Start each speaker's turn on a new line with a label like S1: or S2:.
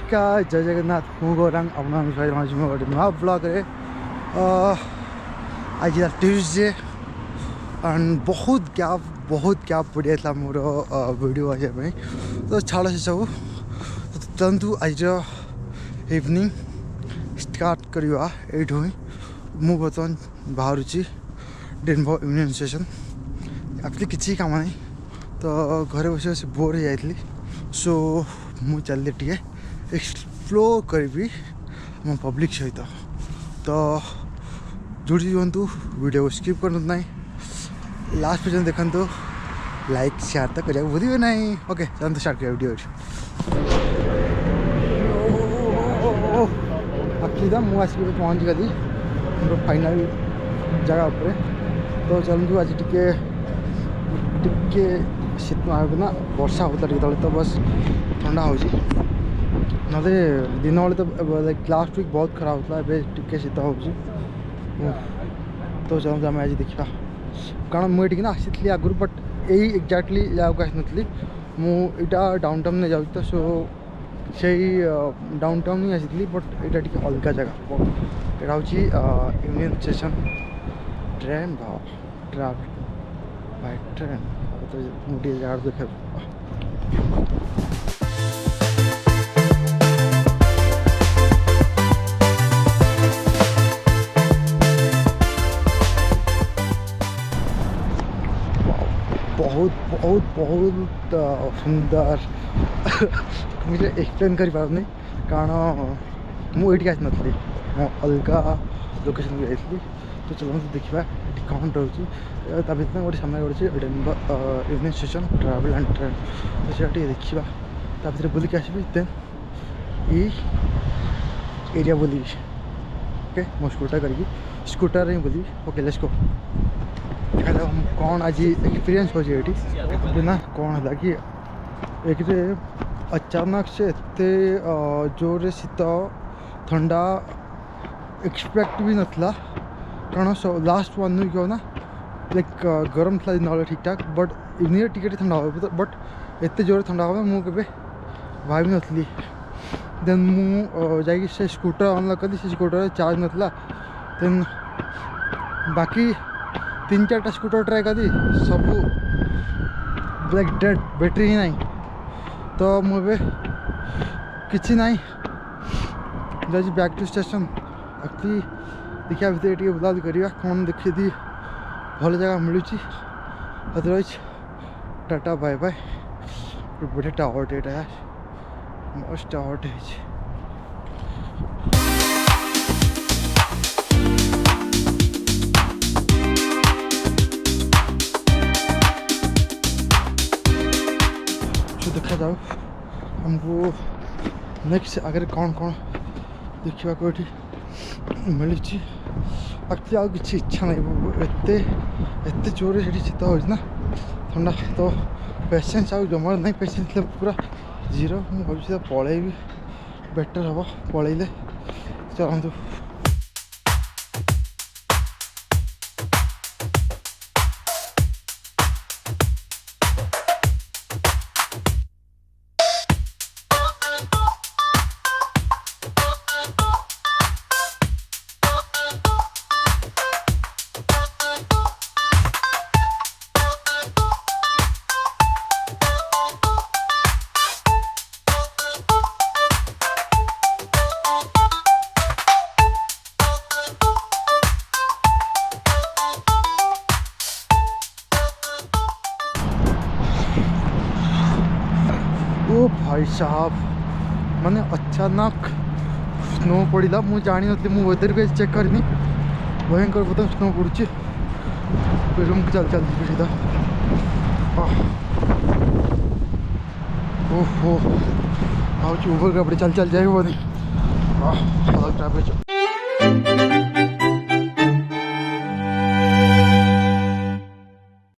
S1: नमस्कार जय जगन्नाथ मु गौरांग अपना गोटे नुआ ब्लॉग आज ट्यूसडे एंड बहुत गैप पड़ जाता मोर वीडियो आसापी तो छाड़ से सब तो चलतु आज इवनिंग स्टार्ट करवा यू ही मु बर्तमान बाहर डेनवर यूनियन स्टेशन एक्चुअली किसी काम नहीं तो घरे बस बस बोर हो जाती सो मु चल टे एक्सप्लोर करी मो पब्लिक सहित तो जुड़ी दिंतु वीडियो को स्किप कर ना लास्ट पर्यटन देखते लाइक शेयर तो करने भूलिए ना। ओके चलते स्टार्ट कर वीडियो एक्चुअली तो मुझे पहुँच गली फाइनल जगह पर तो चलतु आज टिके शीत ना वर्षा होता टे तो बस ठंडा हो ना दिन वाले तो लाइक लास्ट वीक बहुत खराब होता है टिके शीत हो तो चलते आम आज देखा कारण मुझे ना आसी आगुरी बट यही एक्जाक्टली जगह आसी मुझा डाउन टाउन में जाऊँ तो सो से डाउन टाउन ही आसी बट यहाँ टी अलग जगह यहाँ हूँ union station train travel by train तो मुझे जगह देखा बहुत बहुत बहुत सुंदर मुझे एक्सप्लेन कर पार नहीं कारण मुझे आसी नी अलग लोकेशन को जाइए तो चलो देखा कौन रोचे भर गोटे सामने गोटे Denver union station travel and train तो सीटा देखा भर बुलिक आसबि देन एरिया बुल ओके मो scooter he bull okay let's go देखा कौन आज एक्सपीरियंस हो ना कौन है कि एक अचानक से एते जोर शीत ठंडा एक्सपेक्ट भी नथला कारण लास्ट वन वीक हो ना लाइक गरम था दिन ठीक ठाक बट इवनिंग टिके ठंडा हो बट एत जोर ठंडा हो मुझे भावी नी देन मुझे से स्कूटर अनलॉक कली से स्कूटर चार्ज नथला देन बाकी 3-4टा स्कूटर ट्राए करी सब लाइक डेड बैटरी ही नहीं तो मुझे किसी ना जाइए बैक टू स्टेशन एक्चुअली देखा भितर टे बुलाबुली करवा कौन देखी भल जगह मिलूँ अदरवाइज टाटा बाय बाय बढ़िया टावर टे मस्त टावर टे देखा जाओ हमको नेक्स्ट आगे कौन कौन देखा को मिली एक्चुअली आ कि इच्छा नहीं एत जोर से शीत हो ना ठंडा तो पेसेंस आ जमार नहीं पेसेंस पूरा जीरो मुझे भाई पलैबी बेटर हम पलैले चलतु ओ भाई साहब माने अचानक स्नो पड़ा मुझे जानी नी मुझे वेदर भी चेक करनी भयंकर बता स्नो पड़ी रूम को चल चल सीधा ओहो आऊँ ऊबर का चल चल जाए वो नहीं ट्रैफिक